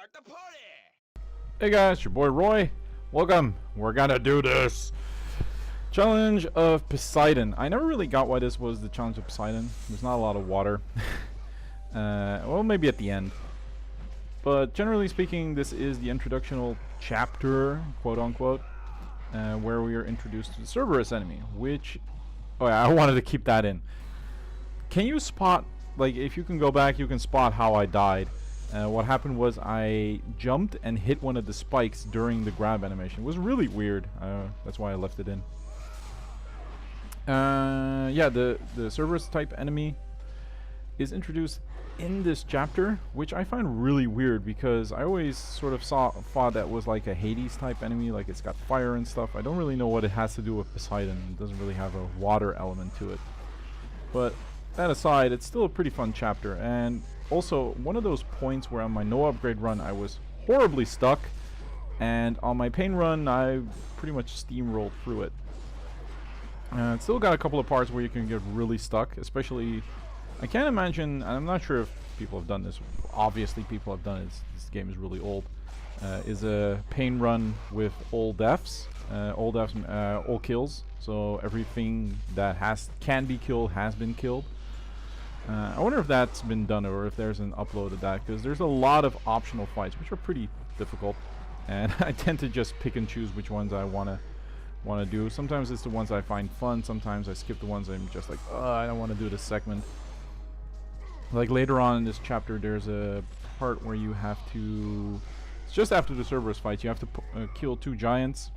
start the party! Hey guys, your boy Roy. Welcome. We're gonna do this. Challenge of Poseidon. I never really got why this was the challenge of Poseidon. There's not a lot of water. Well, maybe at the end. But generally speaking, this is the introductional chapter, quote unquote, where we are introduced to the Cerberus enemy, which... Oh yeah, I wanted to keep that in. Can you spot, like, if you can go back, you can spot how I died. What happened was I jumped and hit one of the spikes during the grab animation. It was really weird. That's why I left it in. Yeah, the Cerberus type enemy is introduced in this chapter, which I find really weird because I always sort of thought that was like a Hades type enemy, like it's got fire and stuff. I don't really know what it has to do with Poseidon. It doesn't really have a water element to it. But that aside, it's still a pretty fun chapter. And also, one of those points where on my no upgrade run I was horribly stuck, and on my pain run I pretty much steamrolled through it. It's still got a couple of parts where you can get really stuck, especially... I can't imagine, and I'm not sure if people have done this, obviously people have done it, this game is really old, is a pain run with all deaths, all kills, so everything that can be killed has been killed. I wonder if that's been done or if there's an upload of that, because there's a lot of optional fights which are pretty difficult, and I tend to just pick and choose which ones I want to do. Sometimes it's the ones I find fun, sometimes I skip the ones I'm just like, oh, I don't want to do this segment. Like later on in this chapter, there's a part where you have to... It's just after the Cerberus fight, you have to kill 2 giants.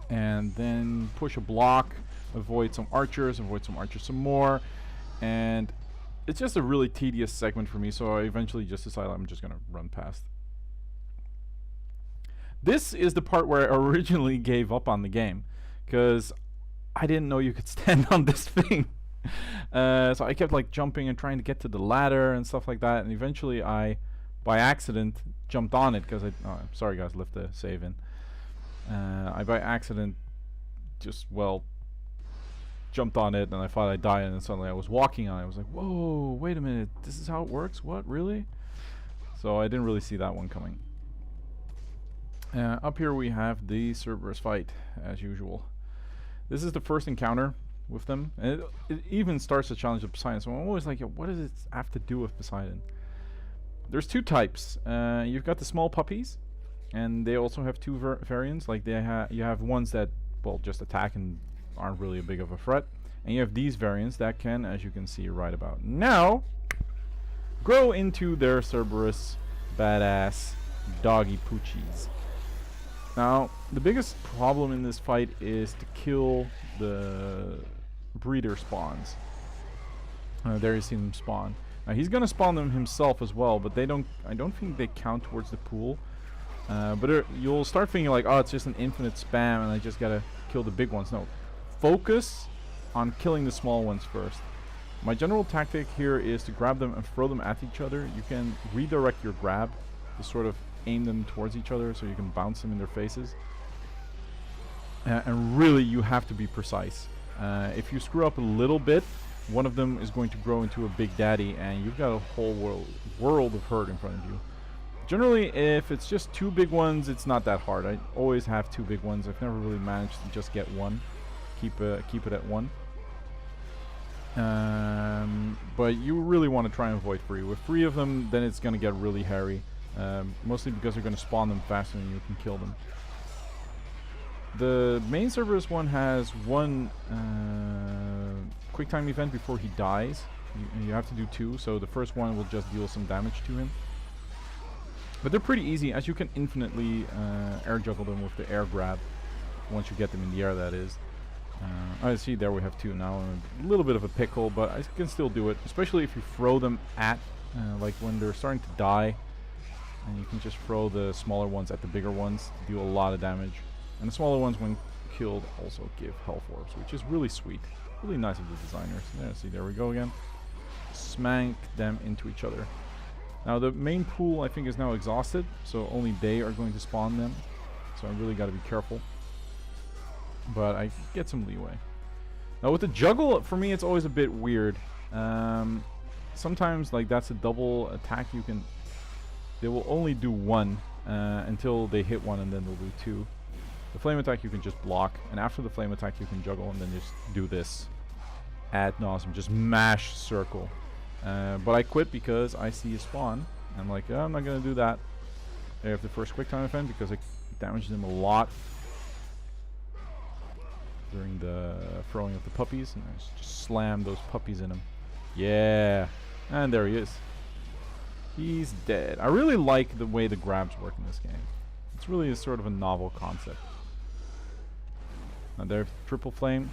And then push a block, avoid some archers some more. And it's just a really tedious segment for me, so I eventually just decided I'm just going to run past. This is the part where I originally gave up on the game, because I didn't know you could stand on this thing. So I kept like jumping and trying to get to the ladder and stuff like that, and eventually I, by accident, jumped on it because I'm sorry guys, left the save in. I by accident just, well, jumped on it and I thought I'd die, and then suddenly I was walking on it. I was like, whoa, wait a minute, this is how it works? What, really? So I didn't really see that one coming. Up here we have the Cerberus fight, as usual. This is the first encounter with them, and it even starts the challenge of Poseidon, so I'm always like, what does it have to do with Poseidon? There's 2 types. You've got the small puppies, and they also have 2 variants. Like you have ones that, well, just attack and aren't really a big of a threat, and you have these variants that can, as you can see right about now, grow into their Cerberus badass doggy poochies. Now, the biggest problem in this fight is to kill the breeder spawns. There you see them spawn. Now he's gonna spawn them himself as well, but I don't think they count towards the pool. But you'll start thinking like, oh, it's just an infinite spam and I just gotta kill the big ones. No, focus on killing the small ones first. My general tactic here is to grab them and throw them at each other. You can redirect your grab to sort of aim them towards each other so you can bounce them in their faces. And really, you have to be precise. If you screw up a little bit, one of them is going to grow into a big daddy, and you've got a whole world of hurt in front of you. Generally, if it's just 2 big ones, it's not that hard. I always have 2 big ones. I've never really managed to just get one. Keep it at 1. But you really want to try and avoid 3. With 3 of them, then it's going to get really hairy. Mostly because they're going to spawn them faster than you can kill them. The main Cerberus one has 1 quick time event before he dies. You have to do 2, so the first one will just deal some damage to him. But they're pretty easy, as you can infinitely air juggle them with the air grab. Once you get them in the air, that is. I see, there we have 2 now. A little bit of a pickle, but I can still do it. Especially if you throw them at, like when they're starting to die. And you can just throw the smaller ones at the bigger ones to deal a lot of damage. And the smaller ones, when killed, also give health orbs, which is really sweet. Really nice of the designers. Yeah, see, there we go again. Smack them into each other. Now, the main pool, I think, is now exhausted, so only they are going to spawn them. So I really got to be careful. But I get some leeway. Now, with the juggle, for me, it's always a bit weird. Sometimes, like, that's a double attack you can they will only do one until they hit one, and then they'll do two. The flame attack you can just block, and after the flame attack you can juggle and then just do this ad nauseum, just mash circle. But I quit because I see a spawn. I'm like, oh, I'm not gonna do that. I have the first quick time event because I damaged him a lot during the throwing of the puppies, and I just slammed those puppies in him. Yeah, and there he is. He's dead. I really like the way the grabs work in this game. It's really a sort of a novel concept. Now there's triple flame.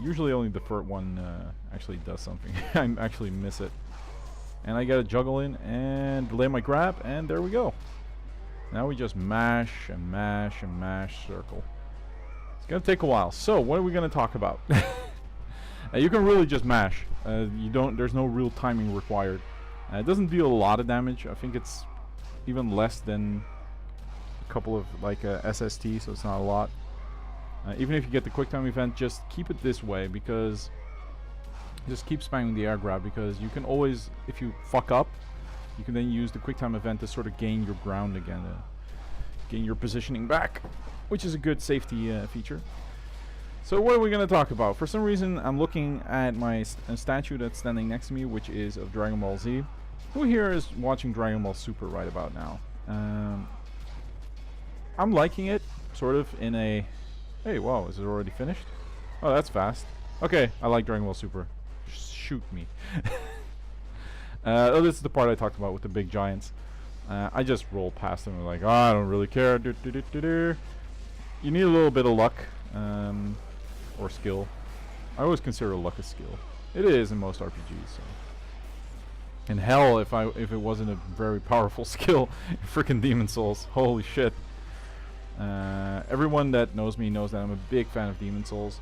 Usually only the third one actually does something. I actually miss it. And I gotta juggle in and delay my grab, and there we go. Now we just mash and mash and mash circle. It's gonna take a while. So what are we gonna talk about? You can really just mash. There's no real timing required. It doesn't deal a lot of damage. I think it's even less than a couple of like SST, so it's not a lot. Even if you get the quick time event, just keep it this way, because just keep spamming the air grab, because you can always, if you fuck up, you can then use the quick time event to sort of gain your ground again, gain your positioning back, which is a good safety feature. So what are we going to talk about? For some reason I'm looking at my statue that's standing next to me, which is of Dragon Ball Z. Who here is watching Dragon Ball Super right about now? I'm liking it, sort of in a... Hey, wow, is it already finished? Oh, that's fast. Okay, I like Dragon Ball Super. Shoot me. Oh, this is the part I talked about with the big giants. I just roll past them and like, oh, I don't really care. You need a little bit of luck, or skill. I always consider luck a skill. It is in most RPGs. So. In hell, if it wasn't a very powerful skill, freaking Demon Souls. Holy shit. Everyone that knows me knows that I'm a big fan of Demon Souls.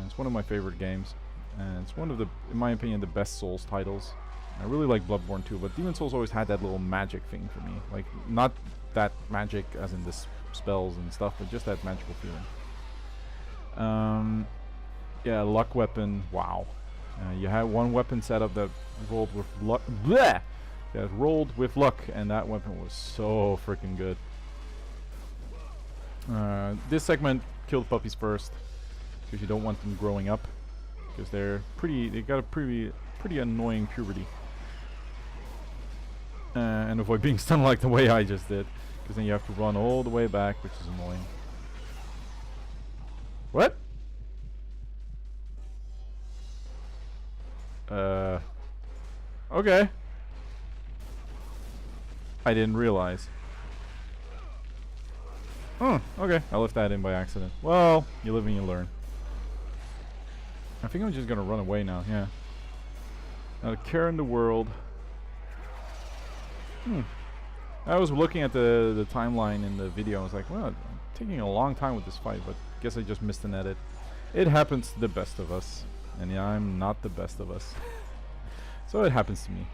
It's one of my favorite games. And it's one of the, in my opinion, the best Souls titles. I really like Bloodborne too, but Demon Souls always had that little magic thing for me. Like, not that magic as in the spells and stuff, but just that magical feeling. Yeah, luck weapon, wow. You had one weapon setup that rolled with luck. Bleh! That rolled with luck, and that weapon was so freaking good. This segment, kill the puppies first, because you don't want them growing up, because they got a pretty annoying puberty. And avoid being stunned like the way I just did, because then you have to run all the way back, which is annoying. What? Okay. I didn't realize. Oh, okay. I left that in by accident. Well, you live and you learn. I think I'm just gonna run away now, yeah. Not a care in the world. I was looking at the timeline in the video. I was like, well, I'm taking a long time with this fight, but guess I just missed an edit. It happens to the best of us. And yeah, I'm not the best of us. So it happens to me.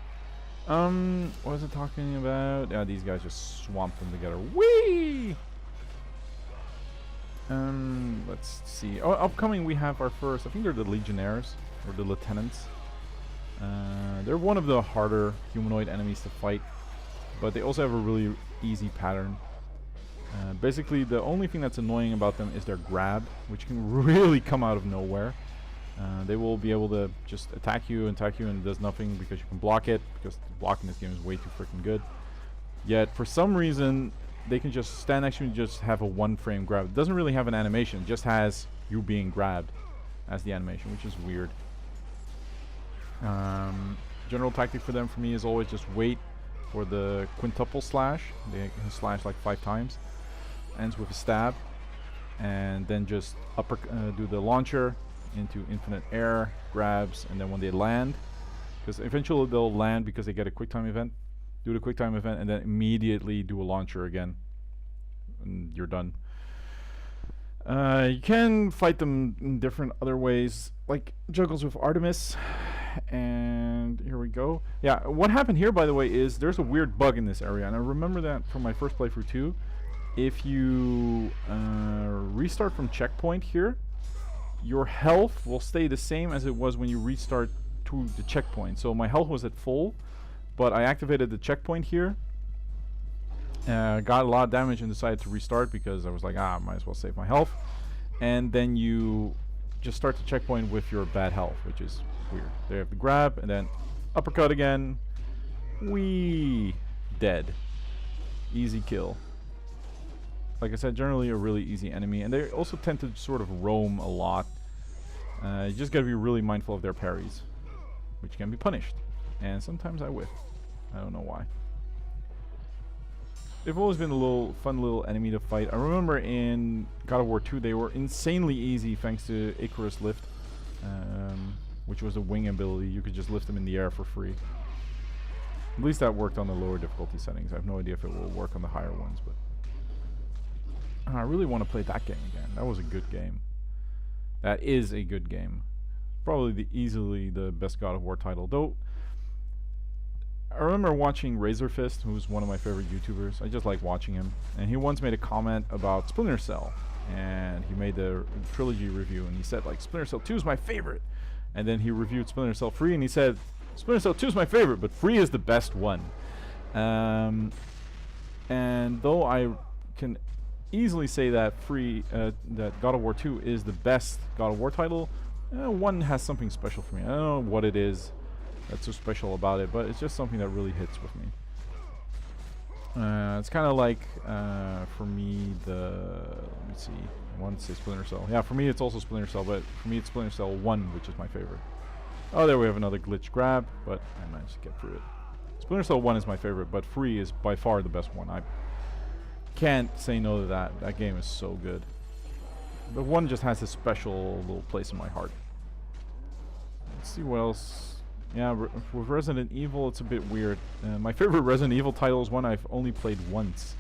What was I talking about? Yeah, these guys just swamped them together. Whee! Let's see. Oh, upcoming we have our first, I think they're the Legionnaires, or the Lieutenants. They're one of the harder humanoid enemies to fight, but they also have a really easy pattern. Basically, the only thing that's annoying about them is their grab, which can really come out of nowhere. They will be able to just attack you and it does nothing because you can block it, because blocking this game is way too freaking good. Yet, for some reason, they can just stand next to you and just have a one-frame grab. It doesn't really have an animation, it just has you being grabbed as the animation, which is weird. General tactic for them, for me, is always just wait for the quintuple slash. They can slash like 5 times. Ends with a stab. And then just do the launcher into infinite air, grabs, and then when they land, because eventually they'll land because they get a quick time event, do the quick time event, and then immediately do a launcher again. And you're done. You can fight them in different other ways, like juggles with Artemis. And here we go. Yeah, what happened here, by the way, is there's a weird bug in this area, and I remember that from my first playthrough too. If you restart from checkpoint here, your health will stay the same as it was when you restart to the checkpoint. So my health was at full, but I activated the checkpoint here, Got a lot of damage and decided to restart because I was like, I might as well save my health. And then you just start the checkpoint with your bad health, which is weird. They have the grab and then uppercut again. Wee, dead. Easy kill. Like I said, generally a really easy enemy, and they also tend to sort of roam a lot. You just gotta be really mindful of their parries, which can be punished. And sometimes I whiff. I don't know why. They've always been a fun little enemy to fight. I remember in God of War 2 they were insanely easy thanks to Icarus Lift, which was a wing ability. You could just lift them in the air for free. At least that worked on the lower difficulty settings. I have no idea if it will work on the higher ones, but I really want to play that game again. That was a good game. That is a good game. Probably easily the best God of War title, though. I remember watching Razorfist, who's one of my favorite YouTubers. I just like watching him. And he once made a comment about Splinter Cell. And he made the trilogy review. And he said, like, Splinter Cell 2 is my favorite. And then he reviewed Splinter Cell 3. And he said, Splinter Cell 2 is my favorite, but 3 is the best one. And though I can easily say that that God of War 2 is the best God of War title, 1 has something special for me. I don't know what it is that's so special about it, but it's just something that really hits with me. It's kind of like, for me, let me see, I want to say Splinter Cell. Yeah, for me it's also Splinter Cell, but for me it's Splinter Cell 1, which is my favorite. Oh, there we have another glitch grab, but I managed to get through it. Splinter Cell 1 is my favorite, but 3 is by far the best one. I can't say no to that. That game is so good. But 1 just has a special little place in my heart. Let's see what else. Yeah, with Resident Evil, it's a bit weird. My favorite Resident Evil title is one I've only played once.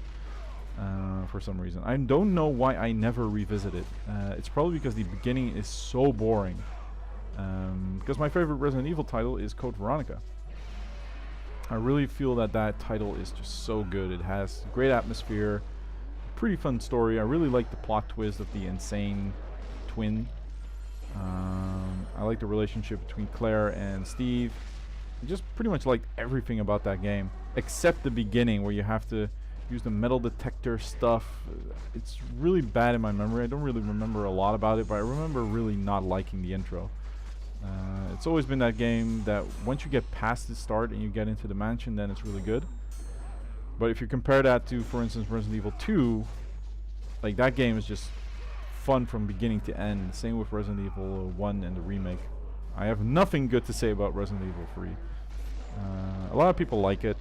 For some reason. I don't know why I never revisit it. It's probably because the beginning is so boring. Because my favorite Resident Evil title is Code Veronica. I really feel that that title is just so good. It has great atmosphere, pretty fun story. I really like the plot twist of the insane twin. I like the relationship between Claire and Steve. I just pretty much like everything about that game, except the beginning where you have to use the metal detector stuff. It's really bad in my memory. I don't really remember a lot about it, but I remember really not liking the intro. It's always been that game that once you get past the start and you get into the mansion, then it's really good. But if you compare that to, for instance, Resident Evil 2, like that game is just fun from beginning to end. Same with Resident Evil 1 and the remake. I have nothing good to say about Resident Evil 3. A lot of people like it,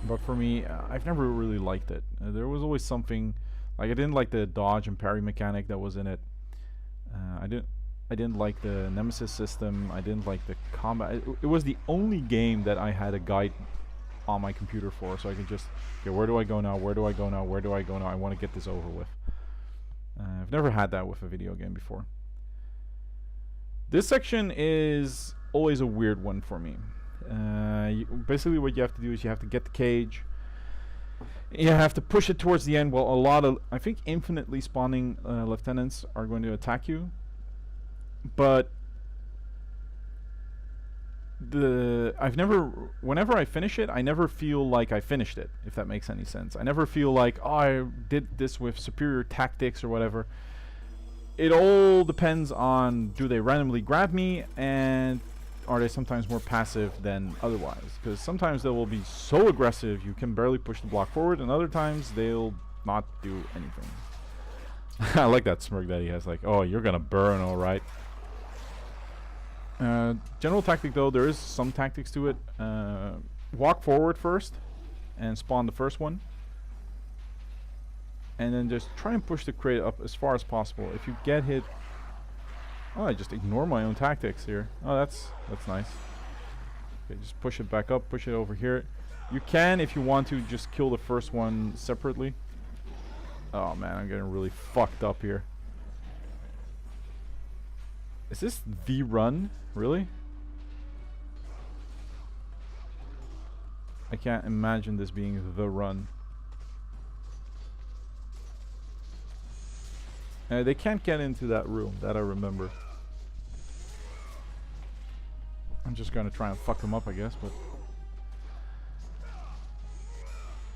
but for me, I've never really liked it. There was always something, like I didn't like the dodge and parry mechanic that was in it. I didn't like the Nemesis system. I didn't like the combat. It was the only game that I had a guide on my computer for, so I could just, okay, where do I go now? Where do I go now? Where do I go now? I want to get this over with. I've never had that with a video game before. This section is always a weird one for me. Basically what you have to do is you have to get the cage. You have to push it towards the end. Well, a lot of, I think, infinitely spawning lieutenants are going to attack you. But whenever I finish it, I never feel like I finished it, if that makes any sense. I never feel like, oh, I did this with superior tactics or whatever. It all depends on, do they randomly grab me, and are they sometimes more passive than otherwise? Because sometimes they will be so aggressive you can barely push the block forward, and other times they'll not do anything. I like that smirk that he has, like, oh, you're gonna burn, alright. General tactic though, there is some tactics to it. Walk forward first and spawn the first one, and then just try and push the crate up as far as possible. If you get hit, oh, I just ignore my own tactics here. Oh, that's nice. Okay, just push it back up, push it over here. You can, if you want to, just kill the first one separately. Oh man, I'm getting really fucked up here. Is this the run? Really? I can't imagine this being the run. They can't get into that room, that I remember. I'm just gonna try and fuck them up, I guess, but...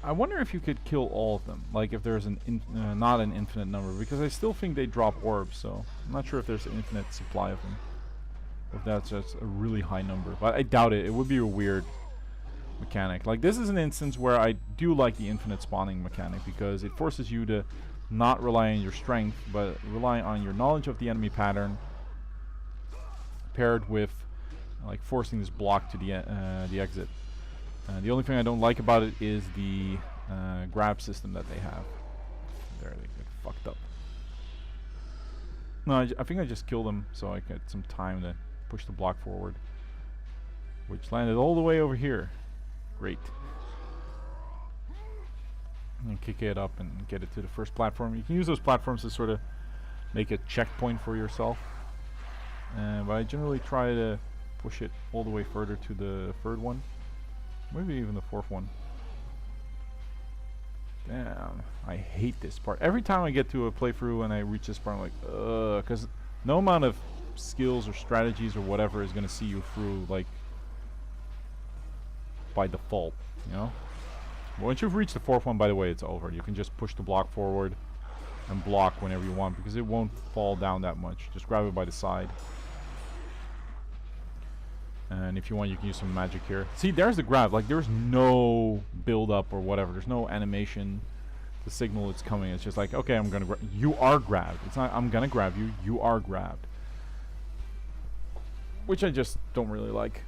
I wonder if you could kill all of them, like if there's not an infinite number, because I still think they drop orbs, so I'm not sure if there's an infinite supply of them. If that's just a really high number, but I doubt it. It would be a weird mechanic. Like, this is an instance where I do like the infinite spawning mechanic, because it forces you to not rely on your strength, but rely on your knowledge of the enemy pattern, paired with like forcing this block to the exit. The only thing I don't like about it is the grab system that they have. There, they get fucked up. No, I think I just killed them so I get some time to push the block forward, which landed all the way over here. Great. And kick it up and get it to the first platform. You can use those platforms to sort of make a checkpoint for yourself. But I generally try to push it all the way further to the third one. Maybe even the fourth one. Damn, I hate this part. Every time I get to a playthrough and I reach this part, I'm like, ugh, because no amount of skills or strategies or whatever is going to see you through, like, by default, you know? Once you've reached the fourth one, by the way, it's over. You can just push the block forward and block whenever you want, because it won't fall down that much. Just grab it by the side. And if you want, you can use some magic here. See, there's the grab. Like, there's no build-up or whatever. There's no animation to signal it's coming. It's just like, okay, I'm gonna grab. You are grabbed. It's not, I'm gonna grab you. You are grabbed. Which I just don't really like.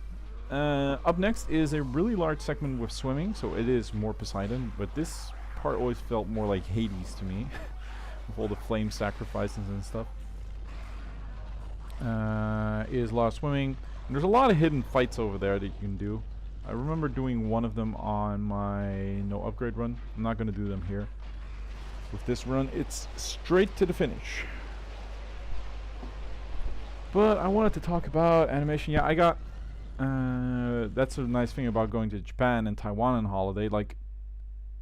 Up next is a really large segment with swimming, so it is more Poseidon. But this part always felt more like Hades to me, with all the flame sacrifices and stuff. Is a lot of swimming. And there's a lot of hidden fights over there that you can do. I remember doing one of them on my no upgrade run. I'm not going to do them here. With this run, it's straight to the finish. But I wanted to talk about animation. Yeah, I got... that's a nice thing about going to Japan and Taiwan on holiday. Like,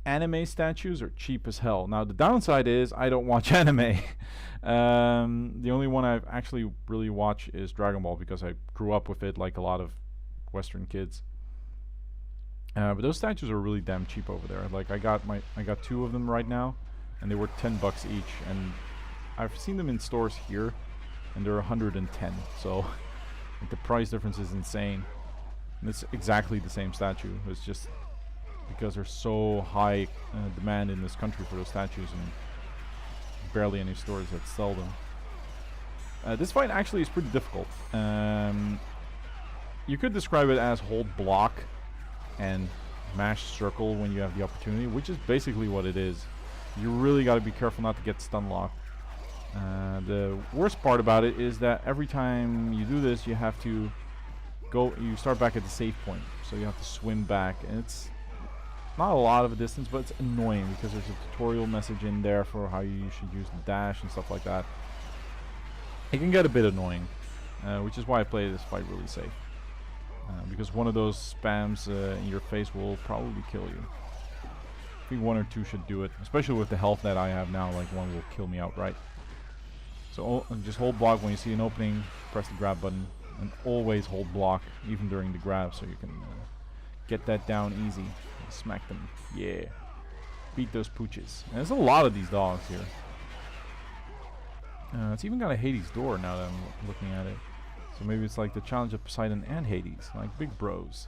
anime statues are cheap as hell. Now, the downside is I don't watch anime. The only one I've actually really watched is Dragon Ball, because I grew up with it like a lot of Western kids. But those statues are really damn cheap over there. Like, I got 2 of them right now, and they were $10 each. And I've seen them in stores here, and they're 110. So like, the price difference is insane. And it's exactly the same statue. It's just because there's so high demand in this country for those statues, and barely any stores that sell them. This fight actually is pretty difficult. You could describe it as hold block and mash circle when you have the opportunity, which is basically what it is. You really got to be careful not to get stun locked. The worst part about it is that every time you do this, you have to go. You start back at the save point, so you have to swim back, and it's not a lot of a distance, but it's annoying because there's a tutorial message in there for how you should use the dash and stuff like that. It can get a bit annoying, which is why I play this fight really safe. Because one of those spams in your face will probably kill you. I think 1 or 2 should do it, especially with the health that I have now. Like, 1 will kill me outright. So just hold block when you see an opening, press the grab button, and always hold block even during the grab, so you can get that down easy. Smack them. Yeah. Beat those pooches. And there's a lot of these dogs here. It's even got a Hades door now that I'm looking at it. So maybe it's like the challenge of Poseidon and Hades. Like big bros.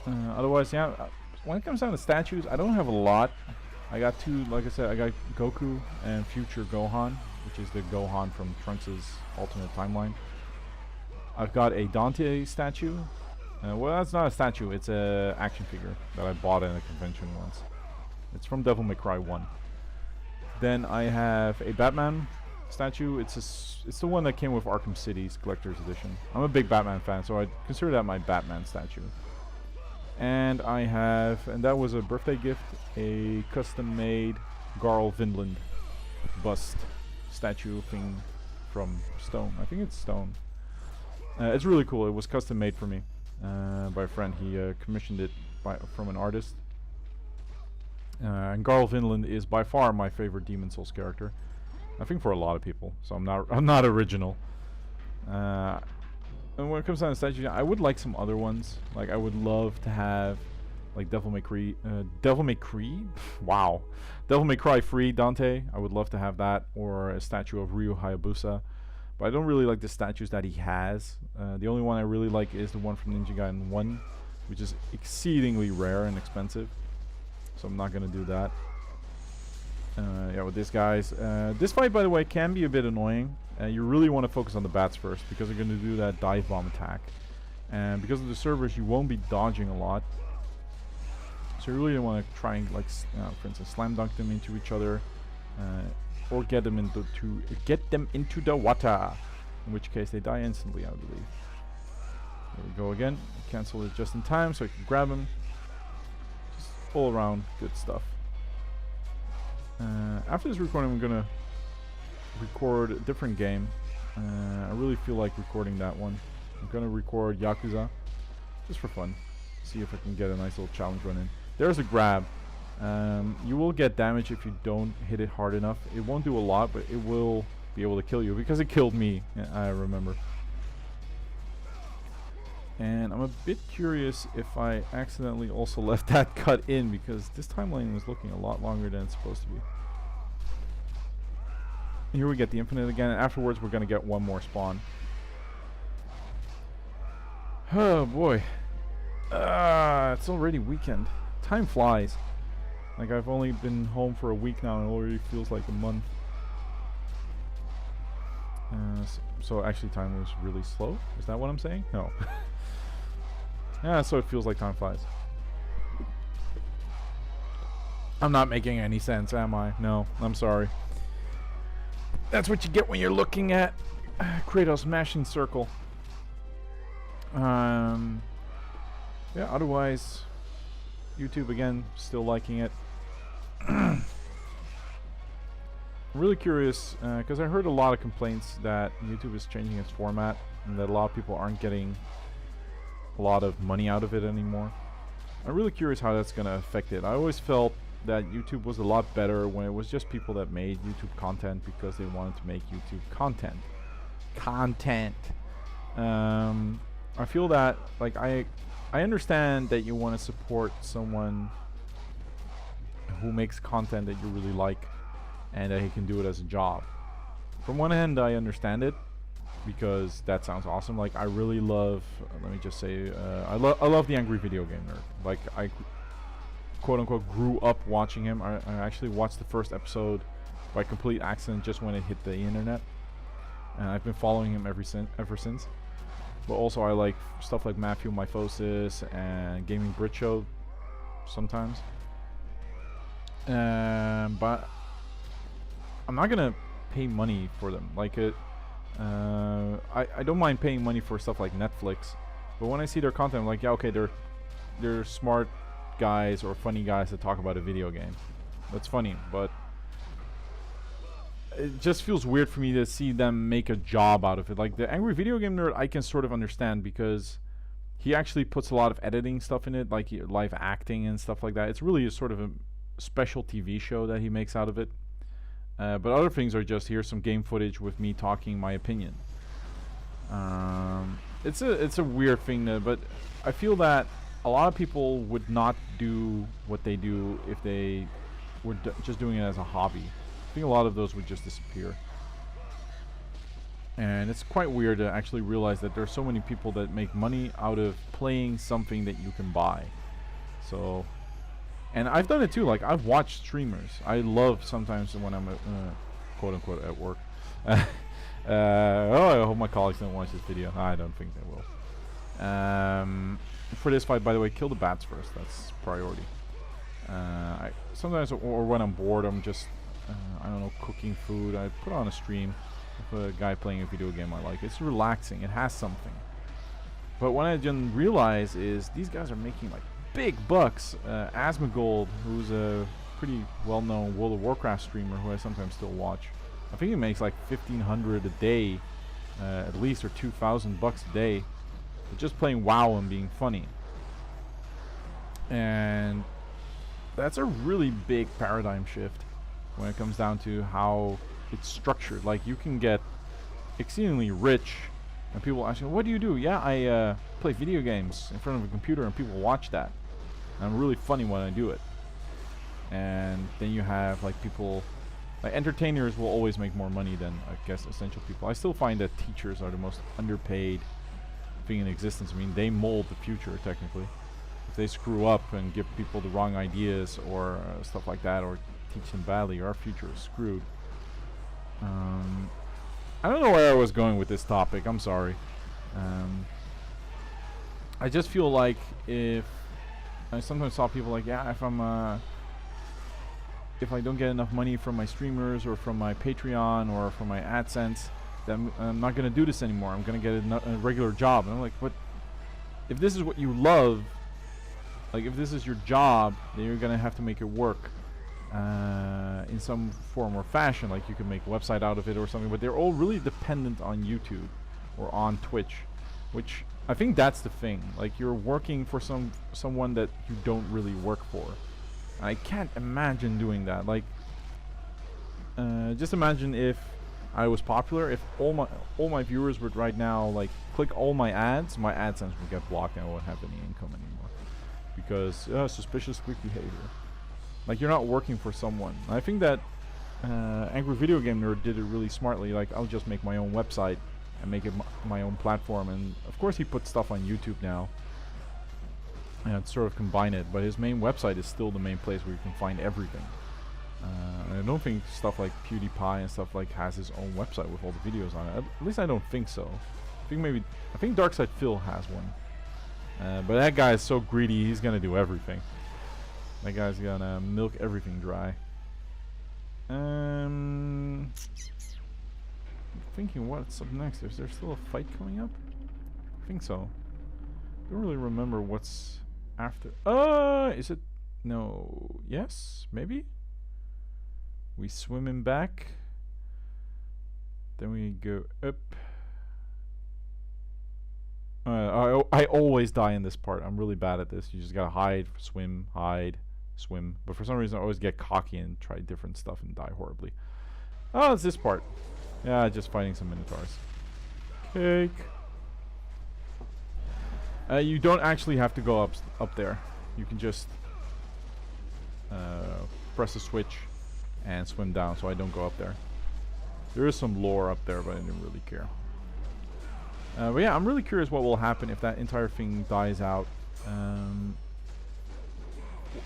Otherwise, yeah. When it comes down to statues, I don't have a lot. I got 2, like I said, I got Goku and future Gohan, which is the Gohan from Trunks' alternate timeline. I've got a Dante statue. Well, that's not a statue, it's a action figure that I bought at a convention once. It's from Devil May Cry 1. Then I have a Batman statue. It's the one that came with Arkham City's collector's edition. I'm a big Batman fan, so I consider that my Batman statue. And I have, and that was a birthday gift, a custom-made Garl Vinland bust statue thing from stone. I think it's stone. It's really cool. It was custom made for me. By a friend. He commissioned it from an artist. And Garl Vinland is by far my favorite Demon Souls character. I think for a lot of people. So I'm not original. And when it comes down to statues, I would like some other ones. Like I would love to have like Devil May Cry, wow, Devil May Cry Free Dante. I would love to have that, or a statue of Ryu Hayabusa. But I don't really like the statues that he has. The only one I really like is the one from Ninja Gaiden 1, which is exceedingly rare and expensive. So I'm not gonna do that. Yeah, with this guys. This fight, by the way, can be a bit annoying. You really want to focus on the bats first, because they're going to do that dive bomb attack. And because of the servers, you won't be dodging a lot. So you really want to try and, like, for instance, slam dunk them into each other, or get them into the water. In which case, they die instantly, I believe. There we go again. Cancel it just in time, so I can grab them. Just all around good stuff. After this recording, I'm gonna record a different game. I really feel like recording that one. I'm gonna record Yakuza, just for fun. See if I can get a nice little challenge run in. There's a grab. You will get damage if you don't hit it hard enough. It won't do a lot, but it will be able to kill you, because it killed me, I remember. And I'm a bit curious if I accidentally also left that cut in, because this timeline was looking a lot longer than it's supposed to be. Here we get the infinite again, and afterwards we're going to get one more spawn. Oh boy. It's already weekend. Time flies. Like, I've only been home for a week now and it already feels like a month. So actually time was really slow? Is that what I'm saying? No. Yeah, so it feels like time flies. I'm not making any sense, am I? No, I'm sorry. That's what you get when you're looking at Kratos mashing circle. Yeah, otherwise, YouTube again, still liking it. I'm really curious, because I heard a lot of complaints that YouTube is changing its format, and that a lot of people aren't getting a lot of money out of it anymore. I'm really curious how that's going to affect it. I always felt that YouTube was a lot better when it was just people that made YouTube content because they wanted to make YouTube content. I feel that, like, I understand that you want to support someone who makes content that you really like and that he can do it as a job. From one hand, I understand it, because that sounds awesome. Like, I really love, let me just say, I love the Angry Video Game Nerd. Like, I quote unquote grew up watching him. I actually watched the first episode by complete accident just when it hit the internet, and I've been following him ever since. But also I like stuff like Matthew Myphosis and Gaming Brit Show sometimes. But I'm not gonna pay money for them. Like, I don't mind paying money for stuff like Netflix, but when I see their content, I'm like, yeah, okay, they're smart guys or funny guys that talk about a video game. That's funny, but it just feels weird for me to see them make a job out of it. Like, the Angry Video Game Nerd, I can sort of understand, because he actually puts a lot of editing stuff in it, like live acting and stuff like that. It's really a sort of a special TV show that he makes out of it. But other things are just, here's some game footage with me talking my opinion. It's a weird thing, but I feel that a lot of people would not do what they do if they were just doing it as a hobby. I think a lot of those would just disappear. And it's quite weird to actually realize that there are so many people that make money out of playing something that you can buy. So, and I've done it too. Like, I've watched streamers. I love sometimes when I'm quote unquote at work. Oh, I hope my colleagues don't watch this video. I don't think they will. For this fight, by the way, kill the bats first. That's priority. Sometimes, or when I'm bored, I'm just, I don't know, cooking food. I put on a stream of a guy playing a video game I like. It's relaxing. It has something. But what I didn't realize is these guys are making like big bucks. Asmongold, who's a pretty well-known World of Warcraft streamer who I sometimes still watch, I think he makes like 1,500 a day, at least, or 2,000 bucks a day, for just playing WoW and being funny. And that's a really big paradigm shift when it comes down to how it's structured. Like, you can get exceedingly rich, and people ask you, what do you do? Yeah, I play video games in front of a computer and people watch that. I'm really funny when I do it. And then you have like people, like entertainers will always make more money than I guess essential people. I still find that teachers are the most underpaid thing in existence. I mean, they mold the future technically. If they screw up and give people the wrong ideas or stuff like that, or teach them badly, our future is screwed. I don't know where I was going with this topic. I'm sorry. I just feel like if I sometimes saw people like, yeah, if I don't get enough money from my streamers or from my Patreon or from my AdSense, then I'm not gonna do this anymore. I'm gonna get a regular job. And I'm like, what? If this is what you love, like if this is your job, then you're gonna have to make it work in some form or fashion. Like you can make a website out of it or something. But they're all really dependent on YouTube or on Twitch, which I think that's the thing. Like you're working for someone that you don't really work for. I can't imagine doing that. Like, just imagine if I was popular. If all my viewers would right now like click all my ads, my AdSense would get blocked and I wouldn't have any income anymore because suspicious quick behavior. Like you're not working for someone. I think that Angry Video Game Nerd did it really smartly. Like I'll just make my own website and make it my own platform. And of course he puts stuff on YouTube now. And sort of combine it, but his main website is still the main place where you can find everything. And I don't think stuff like PewDiePie and stuff like has his own website with all the videos on it. At least I don't think so. I think Darkside Phil has one. But that guy is so greedy, he's gonna do everything. That guy's gonna milk everything dry. I'm thinking what's up next. Is there still a fight coming up? I think so. I don't really remember what's after. Is it? No. Yes? Maybe? We swim him back. Then we go up. I always die in this part. I'm really bad at this. You just gotta hide, swim, hide, swim. But for some reason I always get cocky and try different stuff and die horribly. Oh, it's this part. Yeah, just fighting some minotaurs. Cake. You don't actually have to go up there. You can just press a switch and swim down, so I don't go up there. There is some lore up there, but I didn't really care. But yeah, I'm really curious what will happen if that entire thing dies out.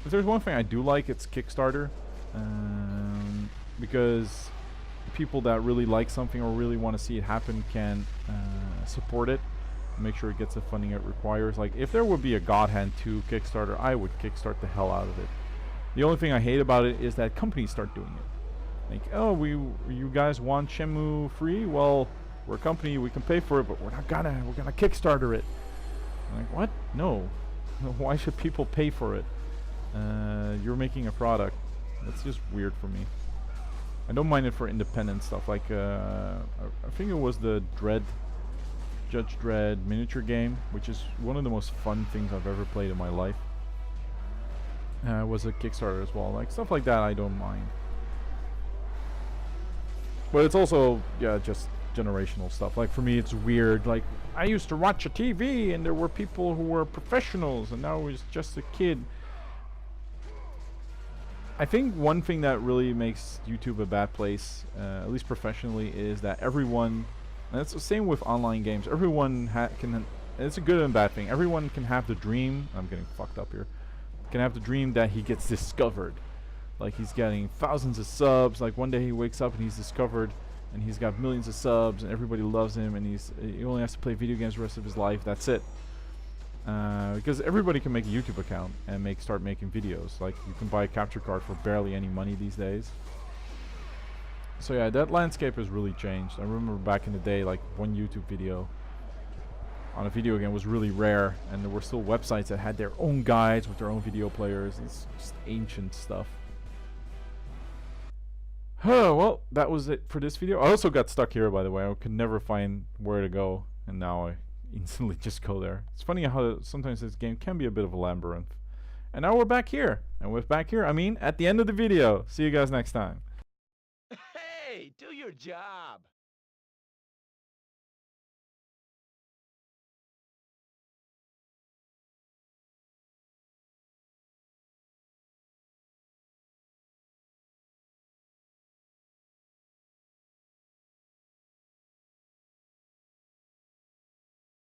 If there's one thing I do like, it's Kickstarter. Because people that really like something or really want to see it happen can support it. Make sure it gets the funding it requires. Like, if there would be a God Hand 2 Kickstarter, I would kickstart the hell out of it. The only thing I hate about it is that companies start doing it. Like, oh, you guys want Shenmue free? Well, we're a company, we can pay for it, but we're gonna Kickstarter it. I'm like, what? No. Why should people pay for it? You're making a product. That's just weird for me. I don't mind it for independent stuff. Like, I think it was the Judge Dredd miniature game, which is one of the most fun things I've ever played in my life. Was a Kickstarter as well. Like stuff like that I don't mind. But it's also, yeah, just generational stuff. Like for me it's weird. Like I used to watch a TV and there were people who were professionals and now it's just a kid. I think one thing that really makes YouTube a bad place, at least professionally, is that everyone, and it's the same with online games, everyone can, it's a good and bad thing, everyone can have the dream, I'm getting fucked up here, can have the dream that he gets discovered. Like he's getting thousands of subs, like one day he wakes up and he's discovered and he's got millions of subs and everybody loves him and he only has to play video games the rest of his life, that's it. Because everybody can make a YouTube account and start making videos. Like you can buy a capture card for barely any money these days. So yeah, that landscape has really changed. I remember back in the day, like one YouTube video on a video game was really rare, and there were still websites that had their own guides with their own video players. It's just ancient stuff. Well, that was it for this video. I also got stuck here, by the way. I could never find where to go, and now I instantly just go there. It's funny how sometimes this game can be a bit of a labyrinth. And now we're back here. And with back here, I mean at the end of the video. See you guys next time. Hey, do your job.